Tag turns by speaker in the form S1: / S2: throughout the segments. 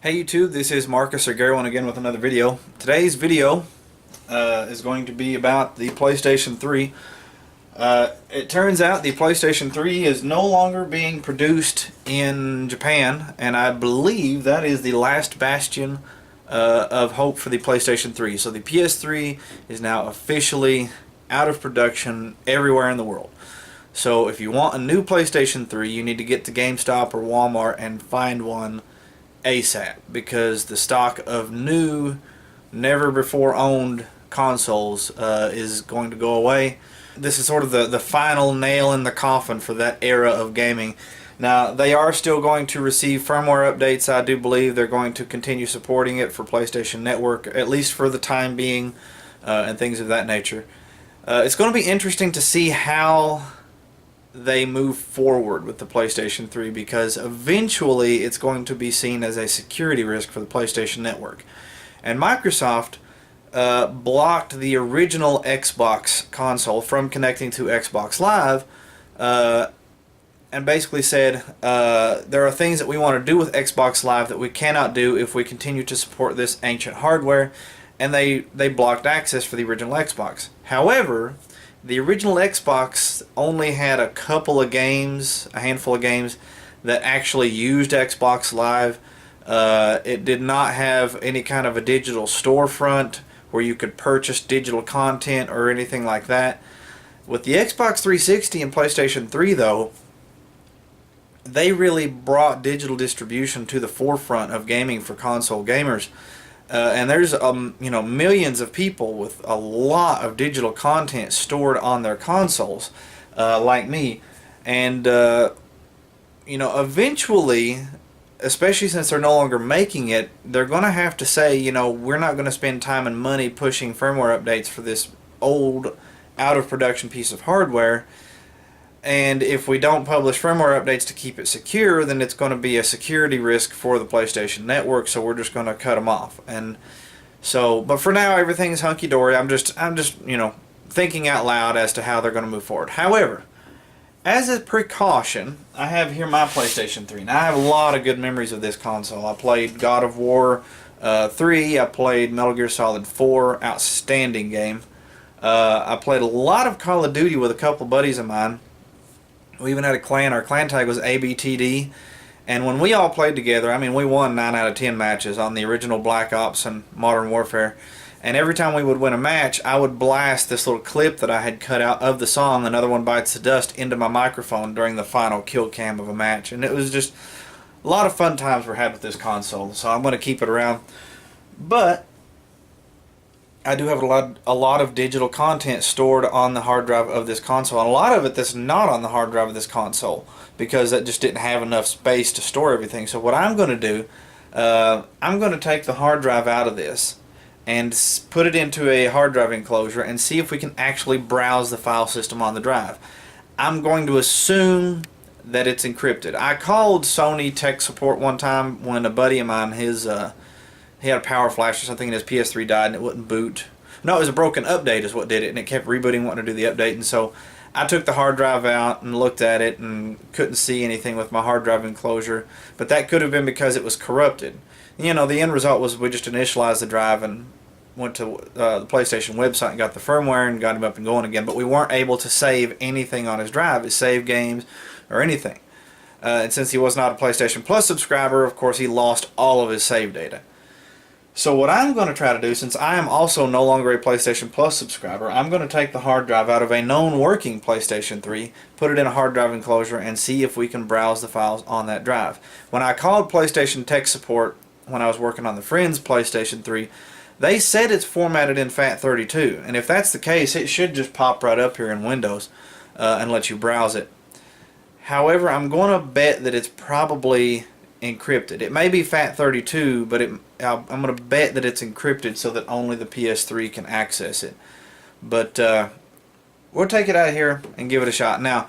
S1: Hey YouTube, this is Marcus or Garrowin again with another video. Today's video is going to be about the PlayStation 3. It turns out the PlayStation 3 is no longer being produced in Japan, and I believe that is the last bastion of hope for the PlayStation 3. So the PS3 is now officially out of production everywhere in the world. So if you want a new PlayStation 3, you need to get to GameStop or Walmart and find one ASAP, because the stock of new, never before owned consoles is going to go away. This is sort of the final nail in the coffin for that era of gaming. Now, they are still going to receive firmware updates. I do believe they're going to continue supporting it for PlayStation Network, at least for the time being, and things of that nature. It's going to be interesting to see how they move forward with the PlayStation 3, because eventually it's going to be seen as a security risk for the PlayStation Network. And Microsoft blocked the original Xbox console from connecting to Xbox Live, and basically said there are things that we want to do with Xbox Live that we cannot do if we continue to support this ancient hardware, and they blocked access for the original Xbox. However, the original Xbox only had a couple of games, a handful of games, that actually used Xbox Live. It did not have any kind of a digital storefront where you could purchase digital content or anything like that. With the Xbox 360 and PlayStation 3, though, they really brought digital distribution to the forefront of gaming for console gamers. And there's millions of people with a lot of digital content stored on their consoles, like me, and eventually, especially since they're no longer making it, they're going to have to say, we're not going to spend time and money pushing firmware updates for this old, out of production piece of hardware. And if we don't publish firmware updates to keep it secure, then it's going to be a security risk for the PlayStation Network, so we're just going to cut them off. And so, but for now, everything's hunky-dory. I'm just thinking out loud as to how they're going to move forward. However, as a precaution, I have here my PlayStation 3. Now, I have a lot of good memories of this console. I played God of War 3. I played Metal Gear Solid 4. Outstanding game. I played a lot of Call of Duty with a couple buddies of mine. We even had a clan. Our clan tag was ABTD. And when we all played together, we won 9 out of 10 matches on the original Black Ops and Modern Warfare. And every time we would win a match, I would blast this little clip that I had cut out of the song, Another One Bites the Dust, into my microphone during the final kill cam of a match. And it was just a lot of fun times were had with this console. So I'm going to keep it around. But I do have a lot of digital content stored on the hard drive of this console, and a lot of it that's not on the hard drive of this console, because that just didn't have enough space to store everything. So what I'm going to do, I'm going to take the hard drive out of this and put it into a hard drive enclosure and see if we can actually browse the file system on the drive. I'm going to assume that it's encrypted. I called Sony tech support one time when a buddy of mine, he had a power flash or something and his PS3 died and it wouldn't boot. No, it was a broken update is what did it, and it kept rebooting wanting to do the update. And so I took the hard drive out and looked at it and couldn't see anything with my hard drive enclosure. But that could have been because it was corrupted. The end result was we just initialized the drive and went to the PlayStation website and got the firmware and got him up and going again. But we weren't able to save anything on his drive, his save games or anything. And since he was not a PlayStation Plus subscriber, of course he lost all of his save data. So what I'm going to try to do, since I am also no longer a PlayStation Plus subscriber, I'm going to take the hard drive out of a known working PlayStation 3, put it in a hard drive enclosure, and see if we can browse the files on that drive. When I called PlayStation tech support when I was working on the Friends PlayStation 3, they said it's formatted in FAT32, and if that's the case, it should just pop right up here in Windows and let you browse it. However, I'm going to bet that it's probably encrypted. It may be FAT32, but I'm going to bet that it's encrypted so that only the PS3 can access it. But we'll take it out of here and give it a shot. Now,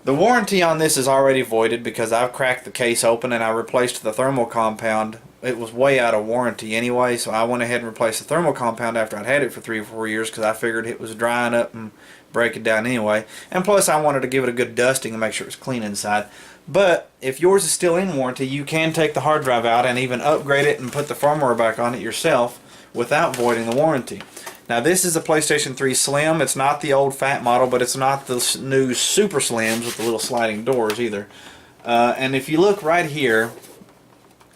S1: the warranty on this is already voided because I've cracked the case open and I replaced the thermal compound it was way out of warranty anyway, so I went ahead and replaced the thermal compound after I'd had it for 3 or 4 years because I figured it was drying up and breaking down anyway. And plus I wanted to give it a good dusting and make sure it was clean inside. But if yours is still in warranty, you can take the hard drive out and even upgrade it and put the firmware back on it yourself without voiding the warranty. Now this is a PlayStation 3 Slim. It's not the old fat model, but it's not the new Super Slims with the little sliding doors either. And if you look right here,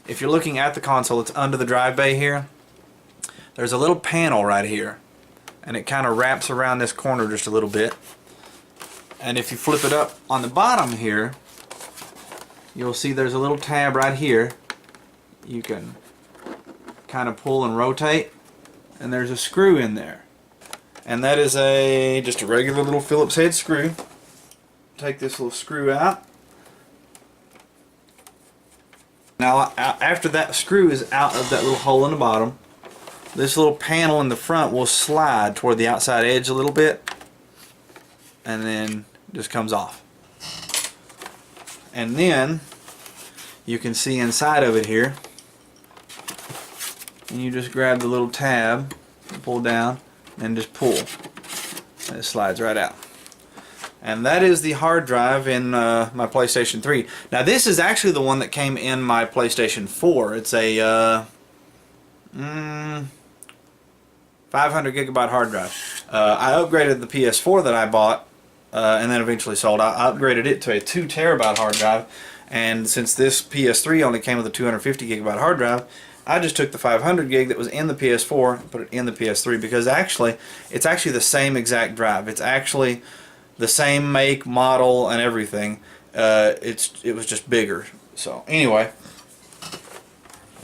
S1: if you're looking at the console, it's under the drive bay here. There's a little panel right here, and it kind of wraps around this corner just a little bit. And if you flip it up on the bottom here, you'll see there's a little tab right here. You can kind of pull and rotate, and there's a screw in there. And that is just a regular little Phillips head screw. Take this little screw out. Now after that screw is out of that little hole in the bottom, this little panel in the front will slide toward the outside edge a little bit, and then just comes off. And then you can see inside of it here, and you just grab the little tab, pull down, and just pull, and it slides right out. And that is the hard drive in my PlayStation 3. Now this is actually the one that came in my PlayStation 4. It's a 500 gigabyte hard drive. I upgraded the PS4 that I bought and then eventually sold. I upgraded it to a 2 terabyte hard drive, and since this PS3 only came with a 250 gigabyte hard drive, I just took the 500 gig that was in the PS4 and put it in the PS3 because it's actually the same exact drive. It's actually the same make, model, and everything. It was just bigger. So anyway,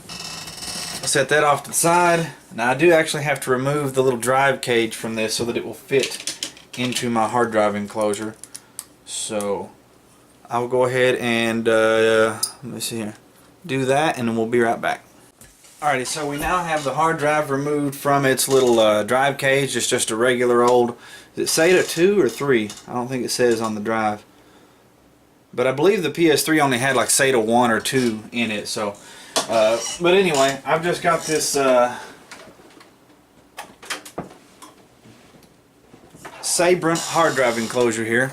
S1: I'll set that off to the side. Now I do actually have to remove the little drive cage from this so that it will fit into my hard drive enclosure. So I'll go ahead and let me see here, do that, and then we'll be right back. Alrighty, so we now have the hard drive removed from its little drive cage. It's just a regular old, is it SATA 2 or 3? I don't think it says on the drive. But I believe the PS3 only had like SATA 1 or 2 in it. So, but anyway, I've just got this Sabrent hard drive enclosure here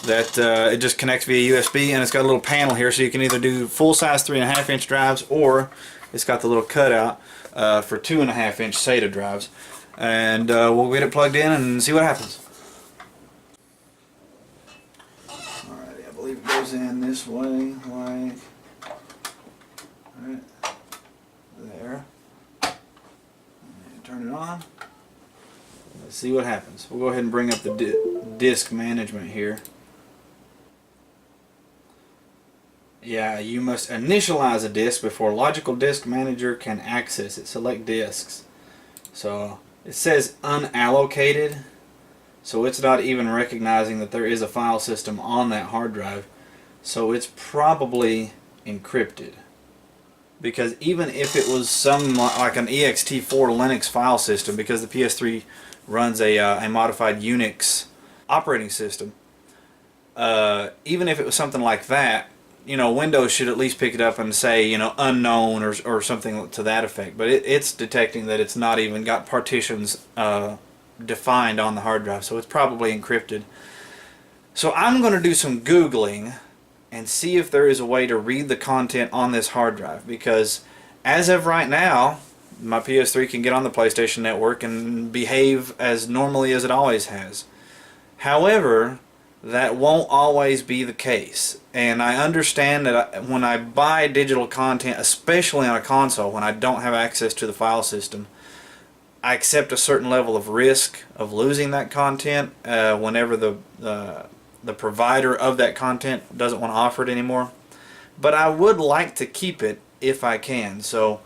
S1: that it just connects via USB, and it's got a little panel here so you can either do full-size 3.5 inch drives, or it's got the little cutout for 2.5 inch SATA drives. And we'll get it plugged in and see what happens. Alrighty, I believe it goes in this way, like right there. And turn it on. Let's see what happens. We'll go ahead and bring up the disk management here. Yeah, you must initialize a disk before Logical Disk Manager can access it. Select disks. So it says unallocated, so it's not even recognizing that there is a file system on that hard drive. So it's probably encrypted. Because even if it was some like an ext4 Linux file system, because the PS3 runs a modified Unix operating system, even if it was something like that, you know, Windows should at least pick it up and say, you know, unknown or something to that effect. But it's detecting that it's not even got partitions defined on the hard drive, so it's probably encrypted. So I'm going to do some Googling and see if there is a way to read the content on this hard drive, because as of right now, my PS3 can get on the PlayStation Network and behave as normally as it always has. However, that won't always be the case, and I understand that when I buy digital content, especially on a console, when I don't have access to the file system, I accept a certain level of risk of losing that content whenever the provider of that content doesn't want to offer it anymore. But I would like to keep it if I can. So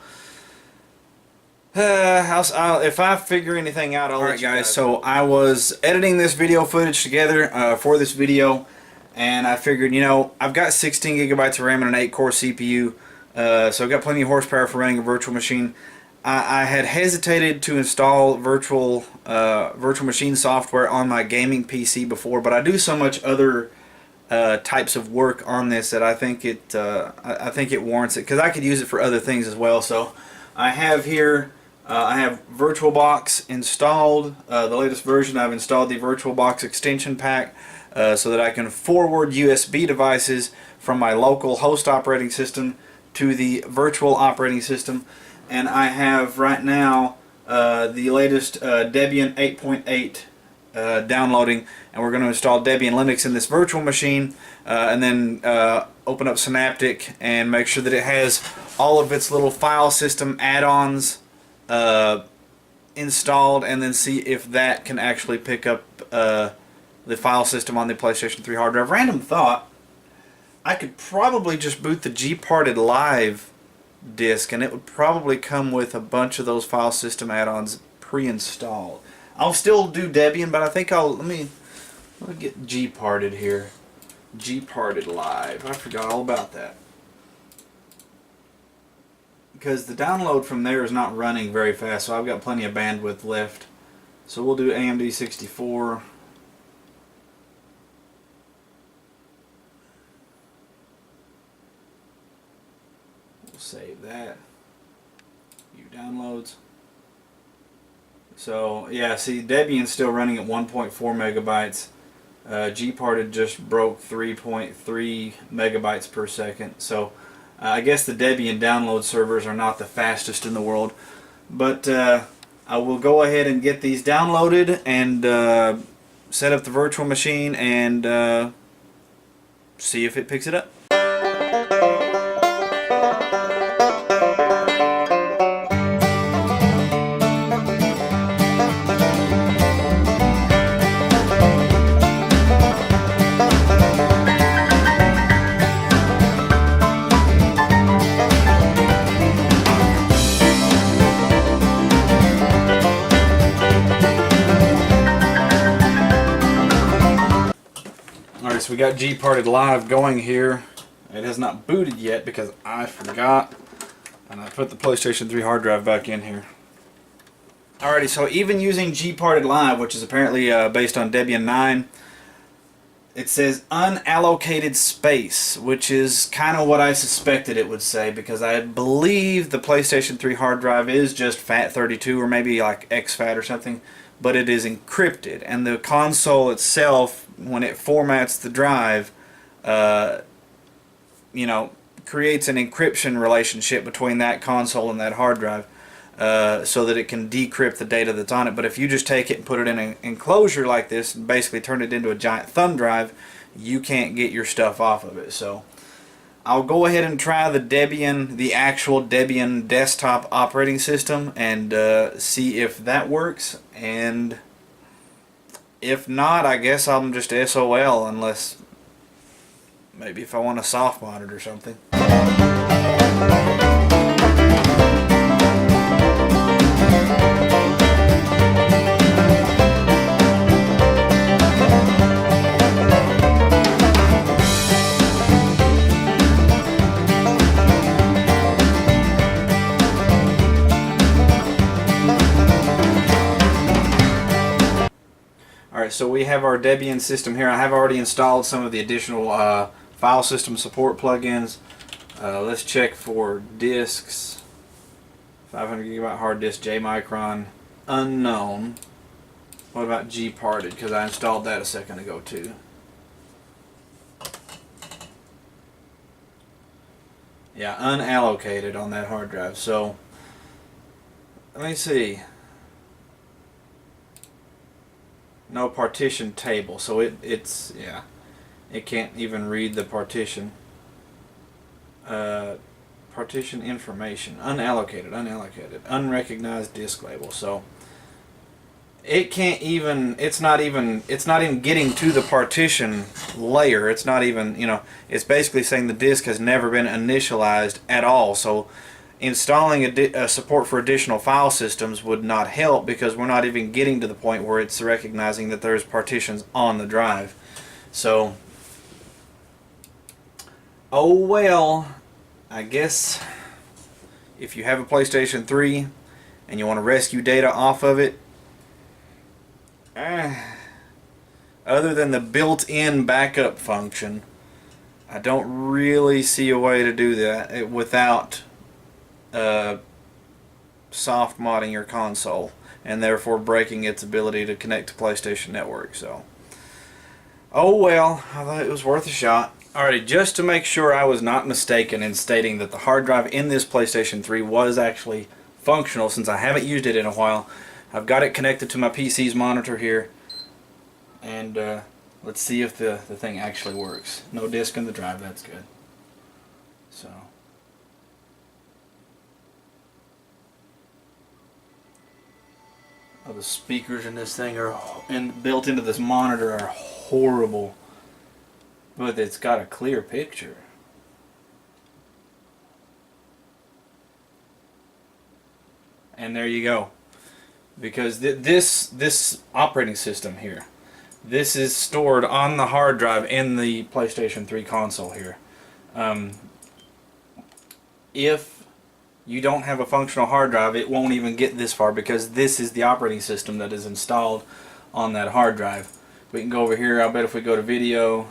S1: if I figure anything out, I'll let you guys. So I was editing this video footage together for this video, and I figured, you know, I've got 16 gigabytes of RAM and an 8-core CPU, so I've got plenty of horsepower for running a virtual machine. I had hesitated to install virtual machine software on my gaming PC before, but I do so much other types of work on this that I think I think it warrants it, because I could use it for other things as well. So I have here, I have VirtualBox installed, the latest version. I've installed the VirtualBox extension pack so that I can forward USB devices from my local host operating system to the virtual operating system. And I have right now the latest Debian 8.8 downloading, and we're going to install Debian Linux in this virtual machine, and then open up Synaptic and make sure that it has all of its little file system add-ons installed, and then see if that can actually pick up the file system on the PlayStation 3 hard drive. Random thought, I could probably just boot the Gparted Live disk, and it would probably come with a bunch of those file system add-ons pre-installed. I'll still do Debian, but I think let me get Gparted here. Gparted Live. I forgot all about that, because the download from there is not running very fast, so I've got plenty of bandwidth left. So we'll do AMD 64. We'll save that. View downloads. So yeah, see, Debian's still running at 1.4 megabytes. Gparted just broke 3.3 megabytes per second. So I guess the Debian download servers are not the fastest in the world. But I will go ahead and get these downloaded and set up the virtual machine and see if it picks it up. Alright, so we got Gparted Live going here. It has not booted yet because I forgot, and I put the PlayStation 3 hard drive back in here. Alrighty, so even using Gparted Live, which is apparently based on Debian 9, it says unallocated space, which is kind of what I suspected it would say, because I believe the PlayStation 3 hard drive is just FAT32 or maybe like exFAT or something, but it is encrypted, and the console itself, when it formats the drive, you know, creates an encryption relationship between that console and that hard drive, so that it can decrypt the data that's on it. But if you just take it and put it in an enclosure like this and basically turn it into a giant thumb drive, you can't get your stuff off of it. So I'll go ahead and try the actual Debian desktop operating system, and see if that works. And if not, I guess I'm just SOL, unless maybe if I want a soft mod it or something. Alright, so we have our Debian system here. I have already installed some of the additional file system support plugins. Let's check for disks. 500 gigabyte hard disk, JMicron, unknown. What about Gparted? Because I installed that a second ago too. Yeah, unallocated on that hard drive. So let me see. No partition table, so it's yeah, it can't even read the partition. Partition information, unallocated, unrecognized disk label. So it can't even. It's not even getting to the partition layer. It's not even, you know. It's basically saying the disk has never been initialized at all. So installing a support for additional file systems would not help, because we're not even getting to the point where it's recognizing that there's partitions on the drive. So, oh well, I guess if you have a PlayStation 3 and you want to rescue data off of it, other than the built-in backup function, I don't really see a way to do that without soft modding your console and therefore breaking its ability to connect to PlayStation Network. So, oh well, I thought it was worth a shot. Alrighty, just to make sure I was not mistaken in stating that the hard drive in this PlayStation 3 was actually functional, since I haven't used it in a while, I've got it connected to my PC's monitor here, and let's see if the thing actually works. No disk in the drive, that's good. So, oh, the speakers in this thing are built into this monitor are horrible, but it's got a clear picture. And there you go. Because this operating system here, this is stored on the hard drive in the PlayStation 3 console here. If you don't have a functional hard drive, it won't even get this far, because this is the operating system that is installed on that hard drive. We can go over here. I'll bet if we go to video,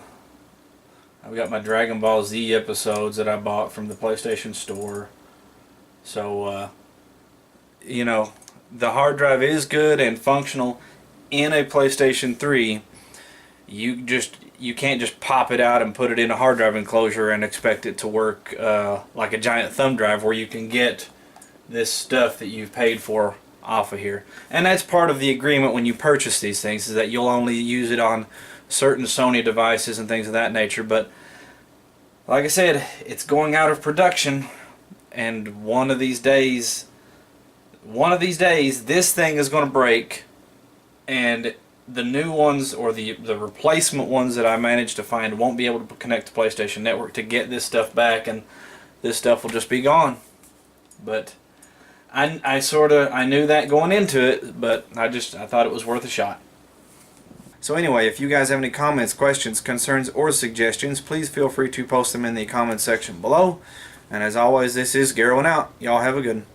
S1: I've got my Dragon Ball Z episodes that I bought from the PlayStation Store. So, you know, the hard drive is good and functional in a PlayStation 3. You can't just pop it out and put it in a hard drive enclosure and expect it to work like a giant thumb drive, where you can get this stuff that you've paid for off of here. And that's part of the agreement when you purchase these things, is that you'll only use it on certain Sony devices and things of that nature. But like I said, it's going out of production, and one of these days this thing is going to break, and the new ones, or the replacement ones that I managed to find, won't be able to connect to PlayStation Network to get this stuff back, and this stuff will just be gone. But I knew that going into it, but I thought it was worth a shot. So anyway, if you guys have any comments, questions, concerns, or suggestions, please feel free to post them in the comments section below. And as always, this is Garrowing out. Y'all have a good one.